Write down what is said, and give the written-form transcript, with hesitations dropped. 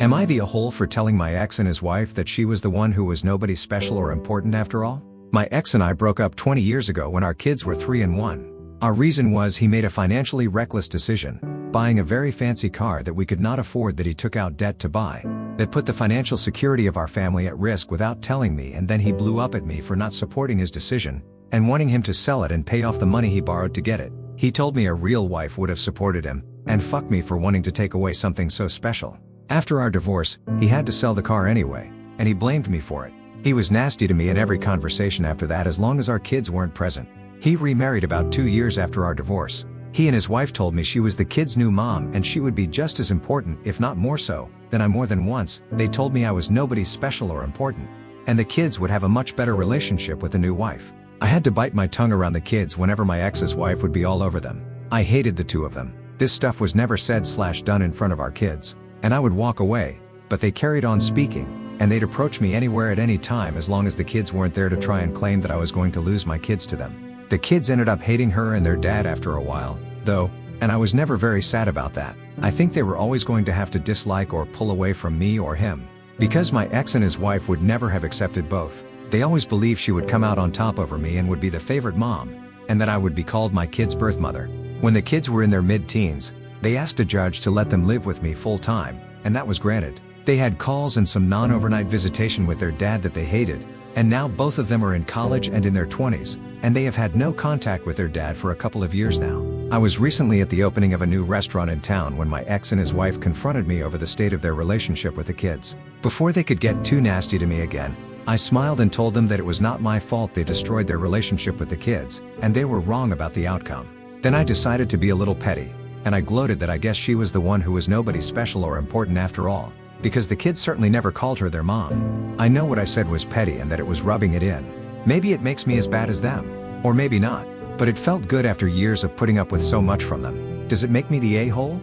Am I the a-hole for telling my ex and his wife that she was the one who was nobody special or important after all? My ex and I broke up 20 years ago when our kids were 3 and 1. Our reason was he made a financially reckless decision, buying a very fancy car that we could not afford that he took out debt to buy, that put the financial security of our family at risk without telling me, and then he blew up at me for not supporting his decision, and wanting him to sell it and pay off the money he borrowed to get it. He told me a real wife would have supported him, and fuck me for wanting to take away something so special. After our divorce, he had to sell the car anyway, and he blamed me for it. He was nasty to me in every conversation after that as long as our kids weren't present. He remarried about 2 years after our divorce. He and his wife told me she was the kids' new mom and she would be just as important, if not more so, than I. More than once, they told me I was nobody special or important, and the kids would have a much better relationship with the new wife. I had to bite my tongue around the kids whenever my ex's wife would be all over them. I hated the two of them. This stuff was never said/done in front of our kids, and I would walk away, but they carried on speaking, and they'd approach me anywhere at any time as long as the kids weren't there to try and claim that I was going to lose my kids to them. The kids ended up hating her and their dad after a while, though, and I was never very sad about that. I think they were always going to have to dislike or pull away from me or him, because my ex and his wife would never have accepted both. They always believed she would come out on top over me and would be the favorite mom, and that I would be called my kids' birth mother. When the kids were in their mid-teens, they asked a judge to let them live with me full-time, and that was granted. They had calls and some non-overnight visitation with their dad that they hated, and now both of them are in college and in their 20s, and they have had no contact with their dad for a couple of years now. I was recently at the opening of a new restaurant in town when my ex and his wife confronted me over the state of their relationship with the kids. Before they could get too nasty to me again, I smiled and told them that it was not my fault they destroyed their relationship with the kids, and they were wrong about the outcome. Then I decided to be a little petty, and I gloated that I guess she was the one who was nobody special or important after all, because the kids certainly never called her their mom. I know what I said was petty and that it was rubbing it in. Maybe it makes me as bad as them, or maybe not, but it felt good after years of putting up with so much from them. Does it make me the a-hole?